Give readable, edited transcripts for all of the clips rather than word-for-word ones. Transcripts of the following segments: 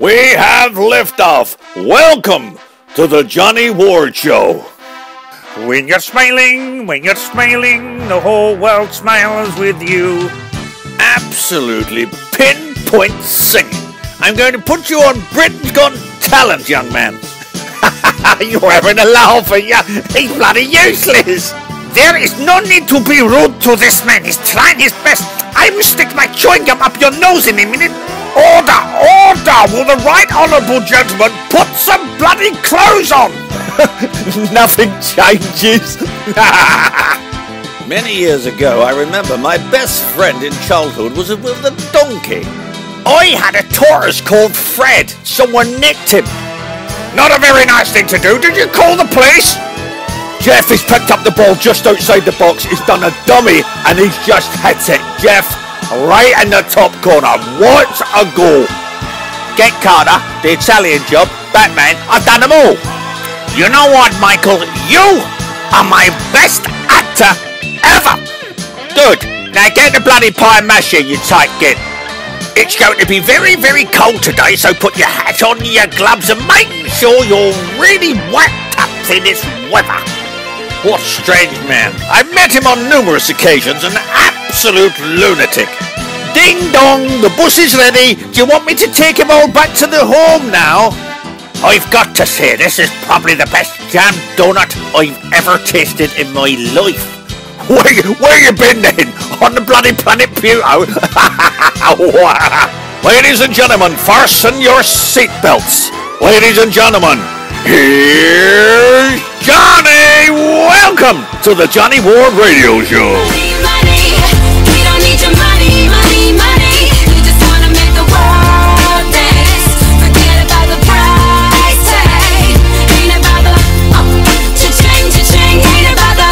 We have liftoff. Welcome to the Johnny Ward Show. When you're smiling, the whole world smiles with you. Absolutely pinpoint singing. I'm going to put you on Britain's Got Talent, young man. You're having a laugh, are you? He's bloody useless. There is no need to be rude to this man. He's trying his best. I will stick my chewing gum up your nose in a minute. Order! Will the right honourable gentleman put some bloody clothes on? Nothing changes. Many years ago, I remember my best friend in childhood was with a donkey. I had a tortoise called Fred. Someone nicked him. Not a very nice thing to do. Did you call the police? Jeff has picked up the ball just outside the box. He's done a dummy and he's just hit it. Jeff, right in the top corner. What a goal. Get Carter, the Italian job, Batman, I've done them all. You know what, Michael? You are my best actor ever. Good. Now get the bloody pie and mash here, you tight git. It's going to be very, very cold today, so put your hat on, your gloves, and make sure you're really whacked up in this weather. What a strange man. I've met him on numerous occasions, an absolute lunatic. Ding dong, the bus is ready. Do you want me to take him all back to the home now? I've got to say, this is probably the best jam donut I've ever tasted in my life. Where you been then? On the bloody planet Pluto? Ladies and gentlemen, fasten your seatbelts. Ladies and gentlemen, here's Johnny. Welcome to the Johnny Ward Radio Show. Money, we don't need your money. We just wanna make the world dance. Forget about the price tag. Ain't about the cha-ching. Ain't about the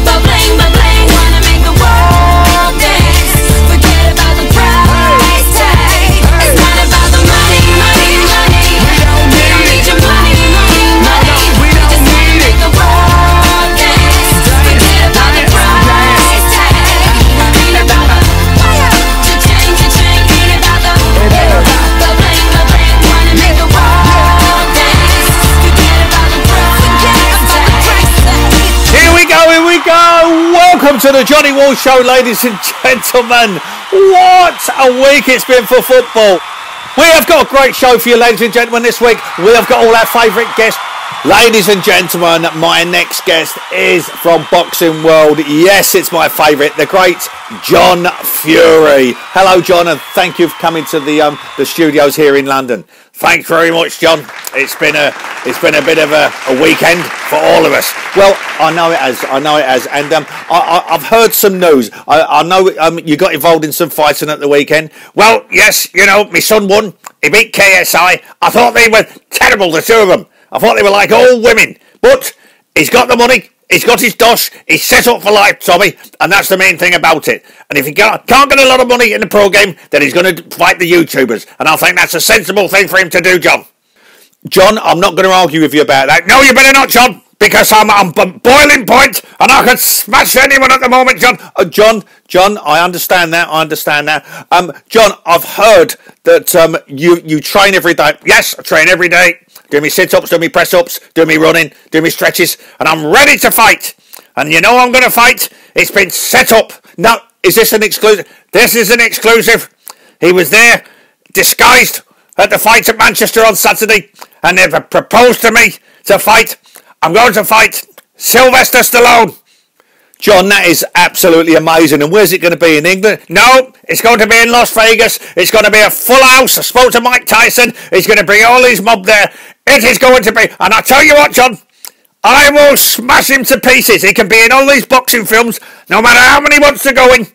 ba-bling. Wanna make the world dance. Forget about the price tag. It's not about the money. We don't need your money. We just wanna make the world dance. Forget about the price tag. Ain't about the cha-ching. Ain't about the ba-bling. Wanna make the world dance. Forget about the price tag. Here we go. Welcome to the Johnny Ward Show, ladies and gentlemen. What a week it's been for football. We have got a great show for you, ladies and gentlemen, this week. We have got all our favourite guests. Ladies and gentlemen, my next guest is from Boxing World. Yes, it's my favourite, the great John Fury. Hello, John, and thank you for coming to the studios here in London. Thanks very much, John. It's been a bit of a weekend for all of us. Well, I know it has, and I've heard some news. I know you got involved in some fighting at the weekend. Well, yes, you know, my son won. He beat KSI. I thought they were terrible, the two of them. I thought they were like all women. But he's got the money. He's got his dosh. He's set up for life, Tommy. And that's the main thing about it. And if he can't get a lot of money in the pro game, then he's going to fight the YouTubers. And I think that's a sensible thing for him to do, John. John, I'm not going to argue with you about that. No, you better not, John. Because I'm boiling point, and I could smash anyone at the moment, John. John, I understand that. John, I've heard that you train every day. Yes, I train every day. Do me sit-ups, do me press-ups, do me running, do me stretches, and I'm ready to fight. And you know I'm going to fight. It's been set up. Now, is this an exclusive? This is an exclusive. He was there, disguised, at the fight at Manchester on Saturday, and they've proposed to me to fight. I'm going to fight Sylvester Stallone. John, that is absolutely amazing. And where's it going to be, in England? No, it's going to be in Las Vegas. It's going to be a full house. I spoke to Mike Tyson. He's going to bring all his mob there. It is going to be. And I tell you what, John, I will smash him to pieces. He can be in all these boxing films, no matter how many wants to go in.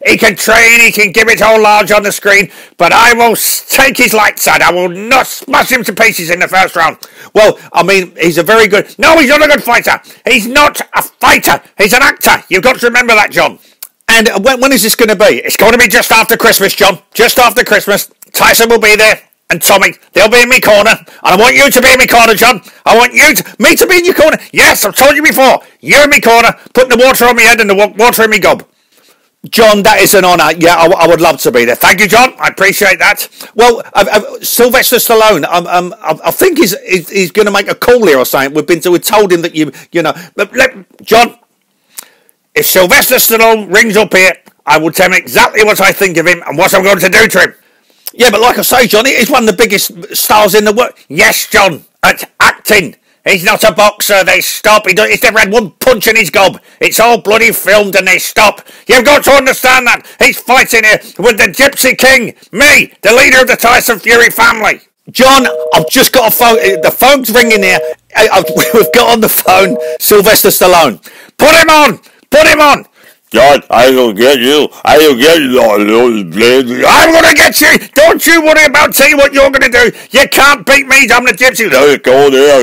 He can train, he can give it all large on the screen, but I will take his light side. I will not smash him to pieces in the first round. Well, I mean, he's a very good... No, he's not a good fighter. He's not a fighter. He's an actor. You've got to remember that, John. And when is this going to be? It's going to be just after Christmas, John. Just after Christmas. Tyson will be there, and Tommy. They'll be in my corner. And I want you to be in my corner, John. I want me to be in your corner. Yes, I've told you before. You're in my corner, putting the water on my head and the water in my gob. John, that is an honour. Yeah, I would love to be there. Thank you, John. I appreciate that. Well, Sylvester Stallone, I think he's going to make a call here or something. We've told him that you know. John, if Sylvester Stallone rings up here, I will tell him exactly what I think of him and what I'm going to do to him. Yeah, but like I say, John, he's one of the biggest stars in the world. Yes, John, at acting. He's not a boxer, they stop. He's never had one punch in his gob. It's all bloody filmed and they stop. You've got to understand that. He's fighting here with the Gypsy King, me, the leader of the Tyson Fury family. John, I've just got a phone. The phone's ringing here. We've got on the phone Sylvester Stallone. Put him on! Put him on! John, I will get you. I will get you. I'm going to get you. Don't you worry about saying what you're going to do. You can't beat me. I'm the Gypsy. No, go there.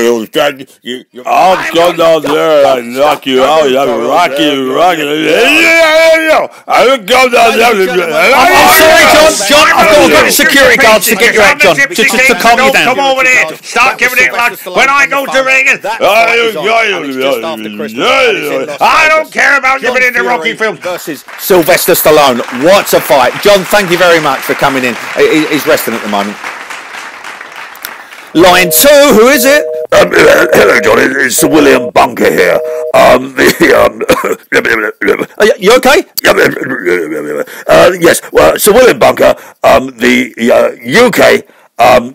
I'll come down there and knock you out. I'll rock you. I will come down there. I'm sorry, John. I've got to go to security guards to get you out, John. Just to calm you down. Come over here. Start giving it like when I go to ring it. I don't care about you being in the Rocky film. Versus Sylvester Stallone. What a fight. John, thank you very much for coming in. He's resting at the moment. Line 2, who is it? Hello, John. It's Sir William Bunker here. You okay? Yes. Well, Sir William Bunker, the UK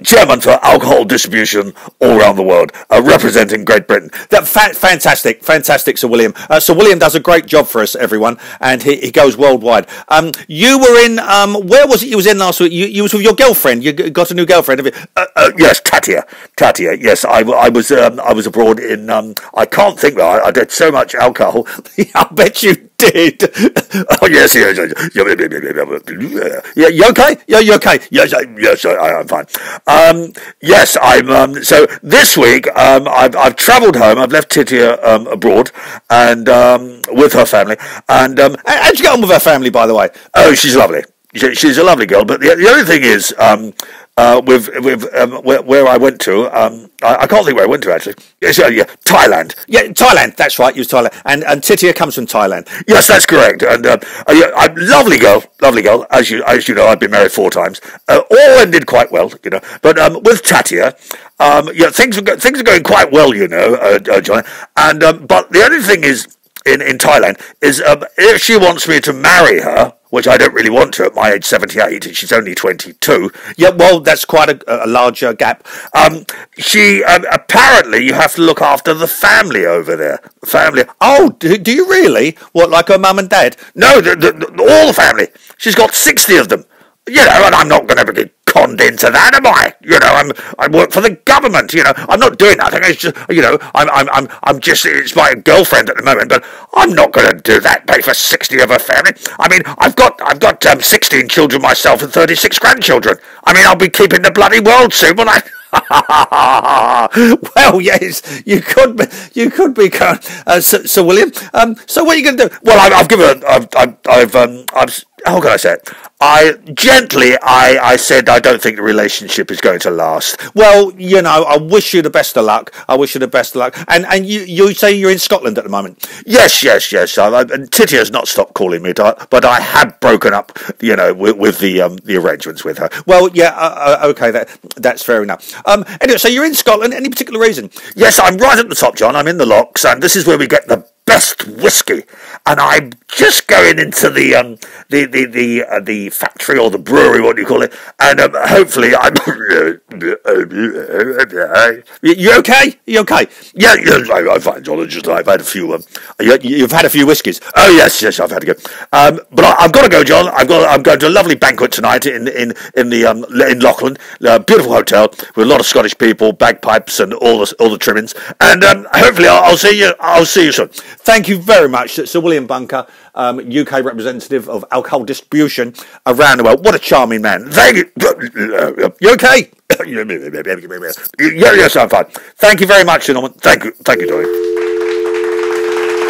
chairman for alcohol distribution all around the world, representing Great Britain. That fantastic, Sir William. Sir William does a great job for us, everyone, and he goes worldwide. You were in where was it? You was in last week. You was with your girlfriend. You got a new girlfriend, have you? Yes, Tatia. Yes, I was abroad in. I can't think. I did so much alcohol. I bet you did. Oh yes. Yeah, you okay? Yeah, you okay? Yes, I'm fine. Yes, I'm. So this week, I've travelled home. I've left Titia abroad and with her family. And how'd you get on with her family, by the way? Oh, she's lovely. She's a lovely girl. But the only thing is, where I went to, I can't think where I went to actually. Yes, yeah, Thailand. Yeah, Thailand. That's right. You was Thailand, and Titia comes from Thailand. Yes, that's correct. And lovely girl. As you know, I've been married 4 times. All ended quite well, you know. But with Tatia, things are going quite well, you know, John. And but the only thing is in Thailand is if she wants me to marry her, which I don't really want to at my age 78, and she's only 22. Yeah, well, that's quite a larger gap. She apparently you have to look after the family over there. Family. Oh, do you really? What, like her mum and dad? No, all the family. She's got 60 of them. You know, and I'm not going to get conned into that, am I? You know, I work for the government. You know, I'm not doing nothing. It's just, you know, I'm just. It's my girlfriend at the moment, but I'm not going to do that. Pay for 60 of her family. I mean, I've got 16 children myself and 36 grandchildren. I mean, I'll be keeping the bloody world soon, won't I? Well, yes, you could be, Sir William. So what are you going to do? Well, I've how can I say it? I said I don't think the relationship is going to last. Well, you know, I wish you the best of luck. And you say you're in Scotland at the moment? Yes. And Titty has not stopped calling me, but I have broken up, you know, with the arrangements with her. Well, yeah, okay, that's fair enough. Anyway, so you're in Scotland. Any particular reason? Yes, I'm right at the top, John. I'm in the Locks, and this is where we get the best whiskey. And I'm just going into the factory or the brewery, what do you call it? And hopefully I'm. You okay? You okay? Yeah, I'm fine, John. I've had a few. You've had a few whiskies. Oh yes, I've had to go. But I've got to go, John. I'm going to a lovely banquet tonight in Lachlan, a beautiful hotel with a lot of Scottish people, bagpipes, and all the trimmings. And hopefully I'll see you. I'll see you soon. Thank you very much, Sir William Bunker, UK representative of alcohol distribution around the world. What a charming man. Thank you. You okay? Yes, I'm fine. Thank you very much, gentlemen. Thank you, Tony.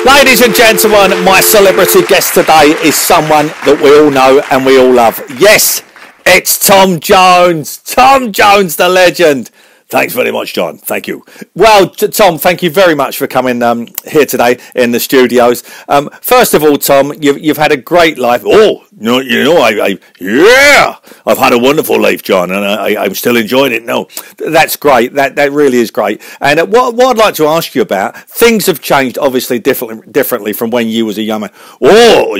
Ladies and gentlemen, my celebrity guest today is someone that we all know and we all love. Yes, it's Tom Jones. Tom Jones, the legend. Thanks very much, John. Thank you. Well, Tom, thank you very much for coming here today in the studios. First of all, Tom, you've had a great life. Oh, I've had a wonderful life, John, and I'm still enjoying it. No, that's great. That really is great. And what I'd like to ask you about, things have changed obviously differently from when you was a young man. Oh,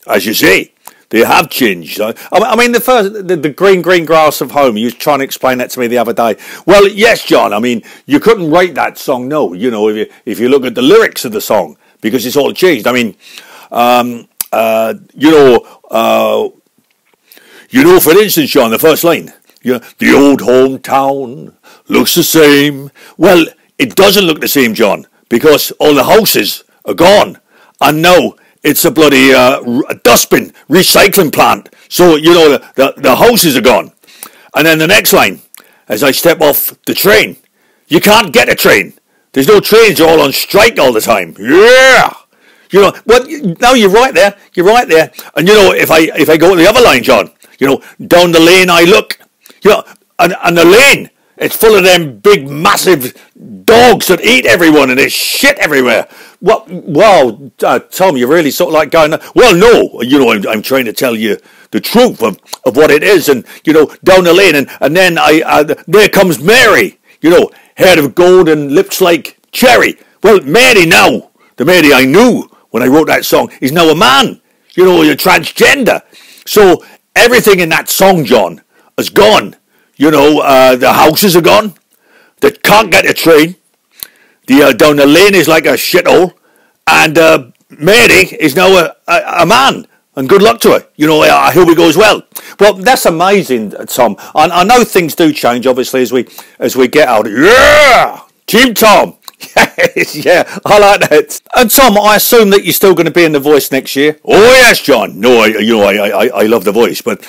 as you say. They have changed. I mean, the green grass of home. You was trying to explain that to me the other day. Well, yes, John. I mean, you couldn't write that song. No, if you look at the lyrics of the song, because it's all changed. I mean, for instance, John, the first line. The old hometown looks the same. Well, it doesn't look the same, John, because all the houses are gone, and now it's a bloody dustbin recycling plant. So, the houses are gone. And then the next line, as I step off the train, you can't get a train. There's no trains, they're all on strike all the time. Yeah! No, you're right there. You're right there. And, if I go to the other line, John, down the lane I look, and the lane, it's full of them big, massive dogs that eat everyone, and there's shit everywhere. Well, Tom, you're really sort of like going, well, no, I'm trying to tell you the truth of what it is, and, down the lane, and then there comes Mary, head of gold and lips like cherry. Well, Mary now, the Mary I knew when I wrote that song, is now a man, you're transgender. So everything in that song, John, is gone. The houses are gone. They can't get a train. Down the lane is like a shithole. And Mary is now a man. And good luck to her. I hope it goes well. Well, that's amazing, Tom. I know things do change, obviously, as we get older. Yeah! Team Tom. Yes, yeah, I like that. And Tom, I assume that you're still going to be in The Voice next year. Oh yes, John. No, I love The Voice, but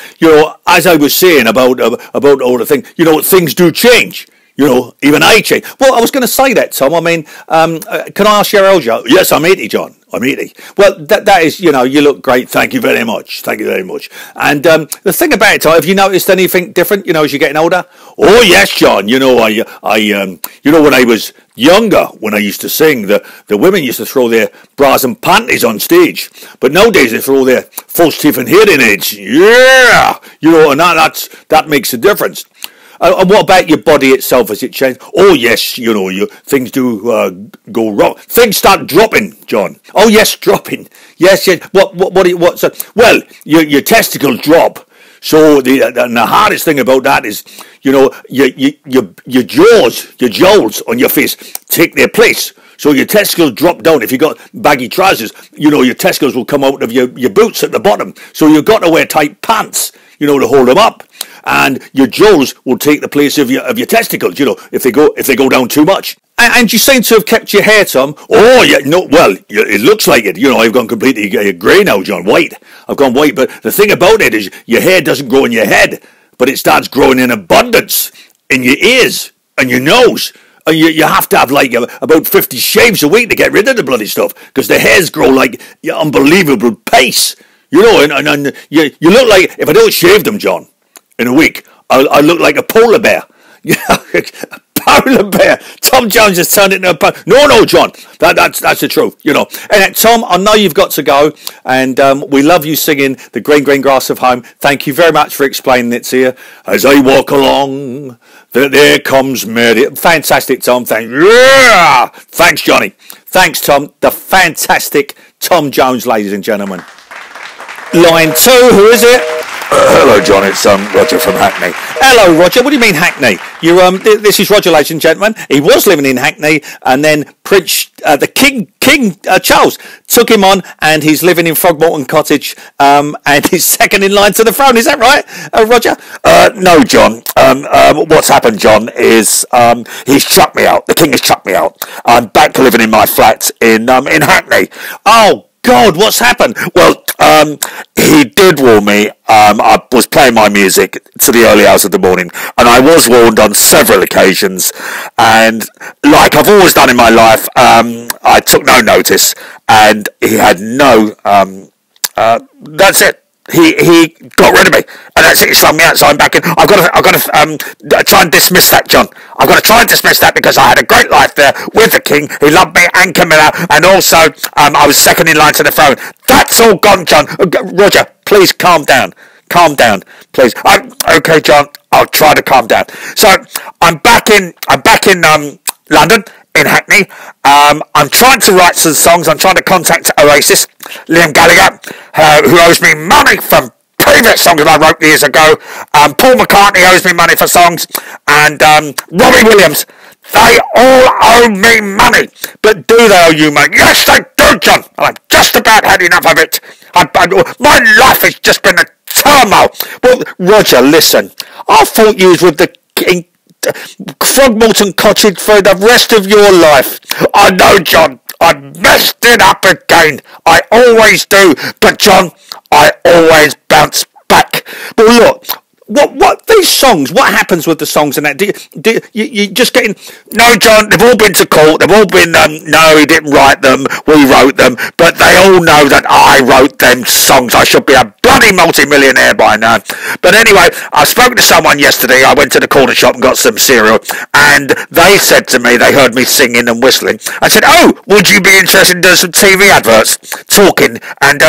as I was saying about all the things, things do change. Even I change. Well, I was going to say that, Tom. I mean, can I ask your age? Yes, I'm 80, John. I'm 80. Well, that is, you look great. Thank you very much. Thank you very much. And the thing about it, Tom, have you noticed anything different, as you're getting older? Oh, yes, John. When I was younger, when I used to sing, the women used to throw their bras and panties on stage. But nowadays, they throw their false teeth and hearing aids. Yeah! And that makes a difference. And what about your body itself? Has it changed? Oh yes, things do go wrong. Things start dropping, John. Oh yes, dropping. Yes. What's well, your testicles drop. So the hardest thing about that is, your jowls on your face take their place. So your testicles drop down. If you got baggy trousers, your testicles will come out of your boots at the bottom. So you've got to wear tight pants, to hold them up. And your jowls will take the place of your testicles, if they go down too much. And you seem to have kept your hair, Tom. Oh, yeah, no, well, it looks like it. I've gone completely grey now, John, white. I've gone white, but the thing about it is your hair doesn't grow in your head, but it starts growing in abundance in your ears and your nose. And you have to have like about 50 shaves a week to get rid of the bloody stuff, because the hairs grow like unbelievable pace. And you look like, if I don't shave them, John, in a week, I look like a polar bear. A polar bear. Tom Jones has turned into a polar. No, John. That's the truth. And Tom, I know you've got to go, and we love you singing the green grass of home. Thank you very much for explaining it to you. As I walk along, there comes Mary. Fantastic, Tom. Thanks, Johnny. Thanks, Tom. The fantastic Tom Jones, ladies and gentlemen. Line 2, who is it? Hello, John. It's Roger from Hackney. Hello, Roger. What do you mean Hackney? This is Roger, ladies and gentlemen. He was living in Hackney, and then Prince, the King Charles took him on, and he's living in Frogmorton Cottage, and he's second in line to the throne. Is that right, Roger? No, John. What's happened, John, is he's chucked me out. The King has chucked me out. I'm back to living in my flat in Hackney. Oh God, what's happened? Well, he did warn me. I was playing my music to the early hours of the morning, and I was warned on several occasions, and like I've always done in my life, I took no notice, and he had no, that's it. he got rid of me, and that's it. He slung me out, so I'm back in. I've got to try and dismiss that, John. I've got to try and dismiss that because I had a great life there with the King. He loved me and Camilla, and also I was second in line to the throne. That's all gone, John. Roger, please calm down. Calm down, please. Okay, John. I'll try to calm down. So I'm back in London, in Hackney. I'm trying to write some songs. I'm trying to contact Oasis, Liam Gallagher, who owes me money from previous songs that I wrote years ago. Paul McCartney owes me money for songs, and Robbie Williams. They all owe me money. But do they owe you money? Yes, they do, John. I've just about had enough of it. My life has just been a turmoil. Well, Roger, listen. I thought you was with the King, Frogmorton Cottage for the rest of your life. I know, John. I messed it up again. I always do. But, John, I always bounce back. But look, what these songs, what happens with the songs and that? You just getting... No, John, they've all been to court. They've all been, no, he didn't write them. We wrote them. But they all know that I wrote them songs. I should be a bloody multi-millionaire by now. But anyway, I spoke to someone yesterday. I went to the corner shop and got some cereal. And they said to me, they heard me singing and whistling. I said, oh, would you be interested in doing some TV adverts? Talking and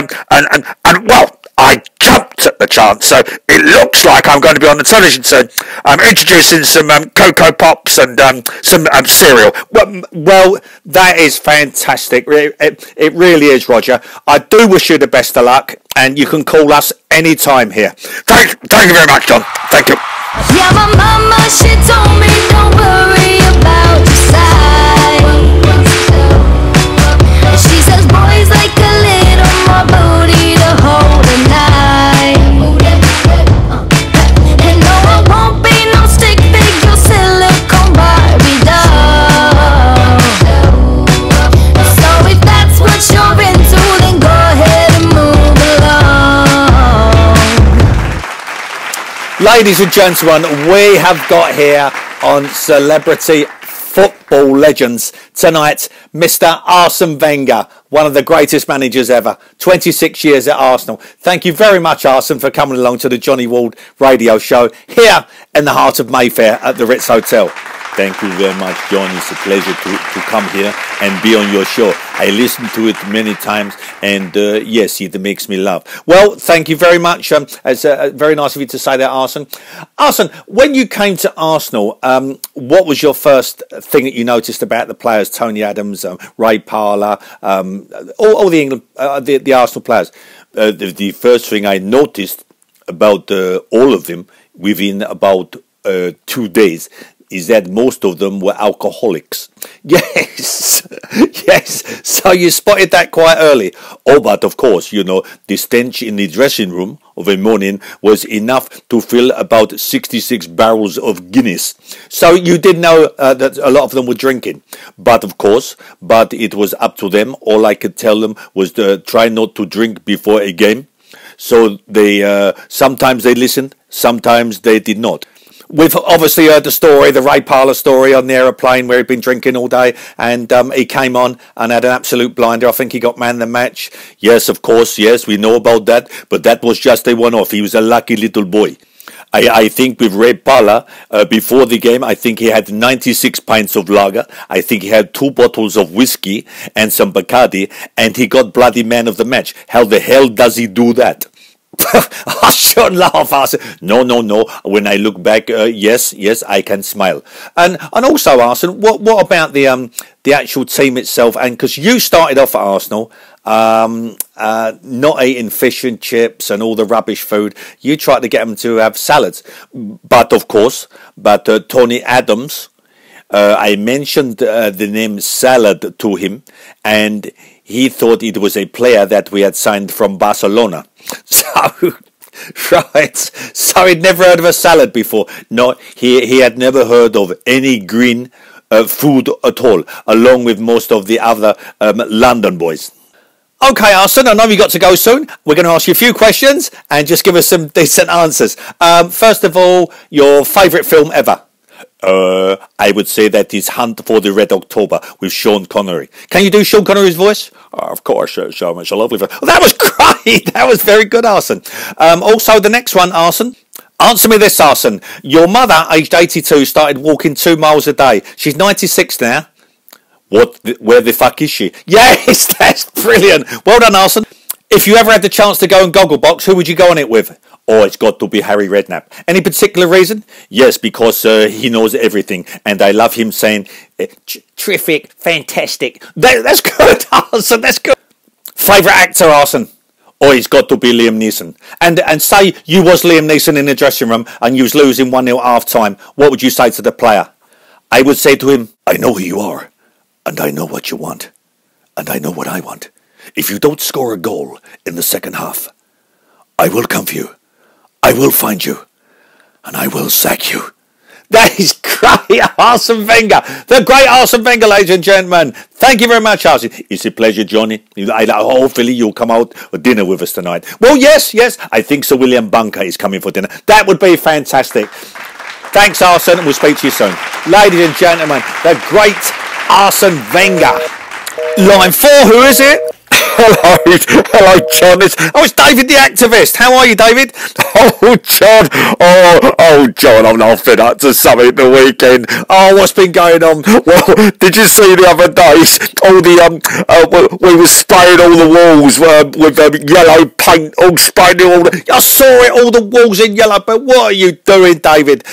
well... I jumped at the chance, so it looks like I'm going to be on the television soon. I'm introducing some Cocoa Pops and some cereal. Well, that is fantastic. It really is, Roger. I do wish you the best of luck, and you can call us any time here. Thank you very much, John. Thank you. Yeah, my mama, she told me don't worry about your size. And she says boys like a little more booty to hold a knife. And no, I won't be no stick figure silicone Barbie doll. So if that's what you're into, then go ahead and move along. Ladies and gentlemen, we have got here on Celebrity Football Legends tonight, Mr. Arsene Wenger, one of the greatest managers ever, 26 years at Arsenal. Thank you very much, Arsene, for coming along to the Johnny Wald radio show here in the heart of Mayfair at the Ritz Hotel. Thank you very much, John. It's a pleasure to come here and be on your show. I listened to it many times, and yes, it makes me laugh. Well, thank you very much. It's very nice of you to say that, Arsene. Arsene, when you came to Arsenal, what was your first thing that you noticed about the players? Tony Adams, Ray Parlour, all the England, the Arsenal players. The first thing I noticed about all of them within about 2 days is that most of them were alcoholics. Yes, yes. So you spotted that quite early. Oh, but of course, you know, the stench in the dressing room of a morning was enough to fill about 66 barrels of Guinness. So you did know that a lot of them were drinking. But of course, but it was up to them. All I could tell them was to try not to drink before a game. So they sometimes they listened, sometimes they did not. We've obviously heard the story, the Ray Parlour story on the aeroplane where he'd been drinking all day and he came on and had an absolute blinder. I think he got man of the match. Yes, of course, yes, we know about that. But that was just a one-off. He was a lucky little boy. I think with Ray Parlour, before the game, I think he had 96 pints of lager. I think he had 2 bottles of whiskey and some Bacardi, and he got bloody man of the match. How the hell does he do that? I shouldn't laugh. I said, no. When I look back, yes, I can smile. And also, Arsene, what about the actual team itself? And because you started off at Arsenal, not eating fish and chips and all the rubbish food, you tried to get them to have salads. But of course, Tony Adams, I mentioned the name salad to him, and he thought it was a player that we had signed from Barcelona. So, right. So he'd never heard of a salad before. No, he had never heard of any green food at all, along with most of the other London boys. Okay, Arsene, I know you've got to go soon. We're going to ask you a few questions and just give us some decent answers. First of all, your favourite film ever? I would say that is Hunt for the Red October with Sean Connery. Can you do Sean Connery's voice? Of course, so much a lovely. Well, that was great. That was very good, Arsene. Also, the next one, Arsene. Answer me this, Arsene. Your mother, aged 82, started walking 2 miles a day. She's 96 now. Where the fuck is she? Yes, that's brilliant. Well done, Arsene. If you ever had the chance to go on Gogglebox, who would you go on it with? Oh, it's got to be Harry Redknapp. Any particular reason? Yes, because he knows everything, and I love him saying, terrific, fantastic. That's good, Arsene, that's good. Favourite actor, Arsene? oh, it's got to be Liam Neeson. And say you was Liam Neeson in the dressing room and you was losing 1-0 at half time, what would you say to the player? I would say to him, I know who you are, and I know what you want, and I know what I want. If you don't score a goal in the second half, I will come for you, I will find you, and I will sack you. That is great, Arsene Wenger. The great Arsene Wenger, ladies and gentlemen. Thank you very much, Arsene. It's a pleasure, Johnny. Hopefully you'll come out for dinner with us tonight. Well, yes. I think Sir William Bunker is coming for dinner. That would be fantastic. Thanks, Arsene, and we'll speak to you soon. Ladies and gentlemen, the great Arsene Wenger. Line 4, who is it? Hello, John. It's David the activist. How are you, David? Oh, John. Oh, John, I'm laughing up to something the weekend. Oh, what's been going on? Well, did you see the other days? All the we were spraying all the walls with yellow paint, all spraying all the. I saw it, all the walls in yellow. But what are you doing, David?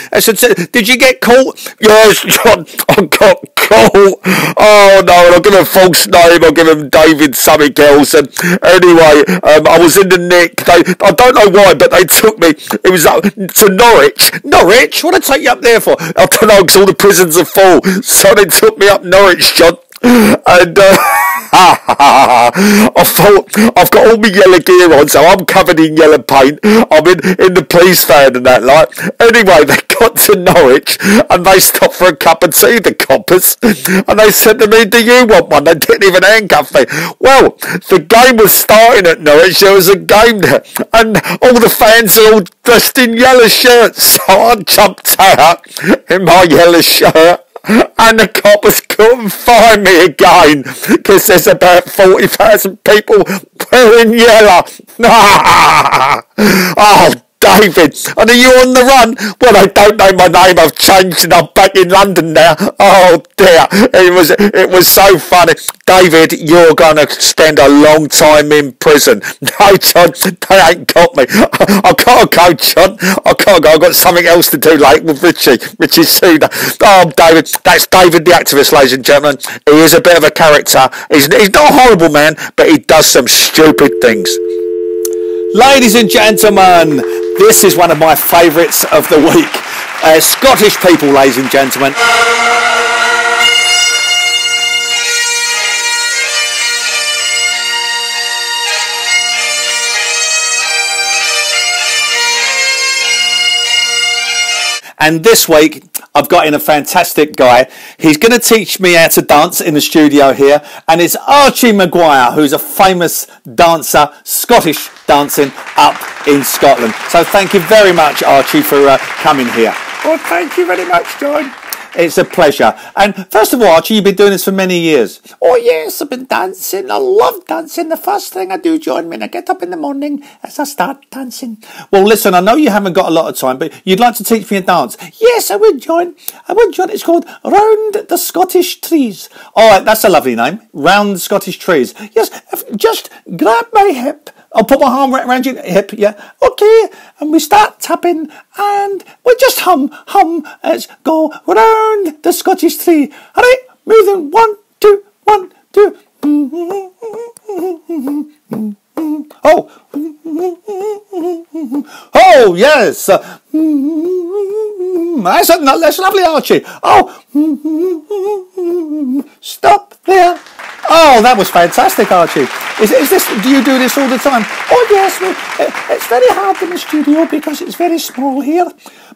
Did you get caught? Yes, John. I got caught. Oh no, and I'll give him a false name. I'll give him David something else. And anyway, I was in the nick. I don't know why, but they took me. It was up to Norwich. Norwich? What did they take you up there for? I don't know, because all the prisons are full. So they took me up Norwich, John. And I thought, I've got all my yellow gear on, so I'm covered in yellow paint. I'm in the police van and that, like. Anyway, they got to Norwich and they stopped for a cup of tea, the coppers, and they said to me, do you want one? They didn't even handcuff me. Well, the game was starting at Norwich. There was a game there, and all the fans are all dressed in yellow shirts, so I jumped out in my yellow shirt. And the coppers couldn't find me again because there's about 40,000 people wearing yellow. Oh, David, and are you on the run? Well, I don't know my name. I've changed and I'm back in London now. Oh dear, it was so funny. David, you're going to spend a long time in prison. No, John, they ain't got me. I can't go, John. I can't go. I've got something else to do late with Richie Sooner. Oh, David, that's David the activist, ladies and gentlemen. He is a bit of a character. He's not a horrible man, but he does some stupid things. Ladies and gentlemen, this is one of my favourites of the week. Scottish people, ladies and gentlemen. And this week, I've got in a fantastic guy. He's going to teach me how to dance in the studio here. And it's Archie Maguire, who's a famous dancer, Scottish dancing up in Scotland. So thank you very much, Archie, for coming here. Well, thank you very much, John. It's a pleasure. And first of all, Archie, you've been doing this for many years. Oh, yes, I've been dancing. I love dancing. The first thing I do, John, when I get up in the morning is I start dancing. Well, listen, I know you haven't got a lot of time, but you'd like to teach me a dance. Yes, I would, John. It's called Round the Scottish Trees. All right, that's a lovely name. Round the Scottish Trees. Yes, just grab my hip. I'll put my arm around your hip, yeah. Okay, and we start tapping, and we just hum. Let's go round the Scottish tree. All right, moving 1, 2, 1, 2. Oh, yes. That's lovely, Archie. Oh, stop there. Oh, that was fantastic, Archie. Is this? Do you do this all the time? Oh, yes. It's very hard in the studio because it's very small here.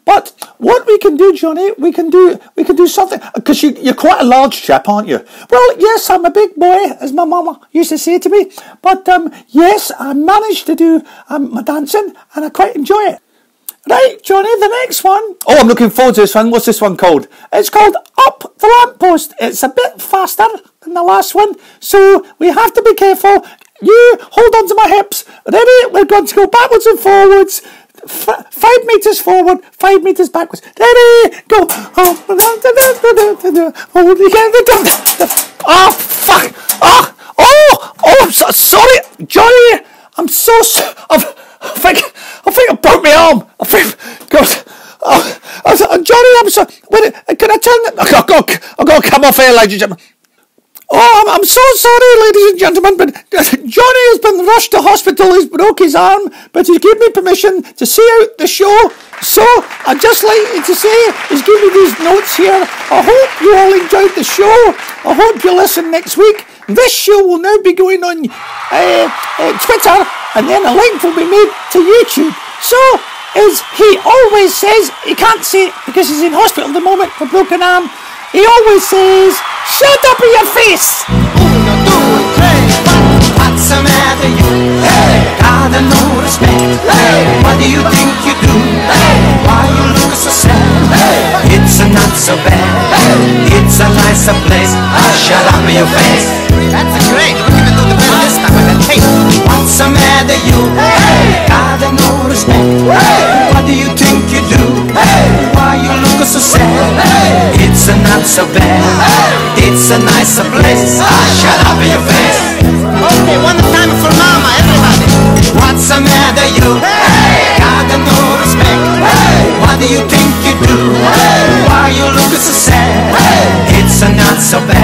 But what we can do, Johnny, we can do something. Because you're quite a large chap, aren't you? Well, yes, I'm a big boy, as my mama used to say to me. But yes, I managed to do my dancing, and I quite enjoy it. Right, Johnny, the next one. Oh, I'm looking forward to this one. What's this one called? It's called Up the Lamppost. It's a bit faster than the last one, so we have to be careful. You hold on to my hips. Ready? We're going to go backwards and forwards. 5 meters forward, 5 meters backwards. Ready? Go. Oh, fuck. Oh, I'm so sorry. Johnny, I'm so sorry. I think I broke my arm. I think, God. Johnny, I'm sorry. Wait, can I turn it? I've got to come off here, ladies and gentlemen. Oh, I'm so sorry, ladies and gentlemen, but Johnny has been rushed to hospital. He's broke his arm, but he's given me permission to see out the show. So, I'd just like you to say, he's given me these notes here. I hope you all enjoyed the show. I hope you listen next week. This show will now be going on Twitter, and then a link will be made to YouTube. So, as he always says, he can't say it because he's in hospital at the moment for broken arm. He always says, shut up in your face! 1, 2, 3, what's the matter you? Hey, got no respect. Hey, what do you think you do? Hey, why you look so sad? Hey, it's not so bad. Hey, it's a nicer place. Shut up in your face. That's great. We're gonna do the best this time with that tape. What's the matter you? Hey, got no respect. Hey, what do you think you do? Hey, why you look so sad? Hey, it's not so bad. It's a nicer place. Shut up in your face. Okay, one time for mama, everybody. What's the matter you? Hey, got no respect. Hey, what do you think you do? Hey, why you look so sad? Hey, it's not so bad.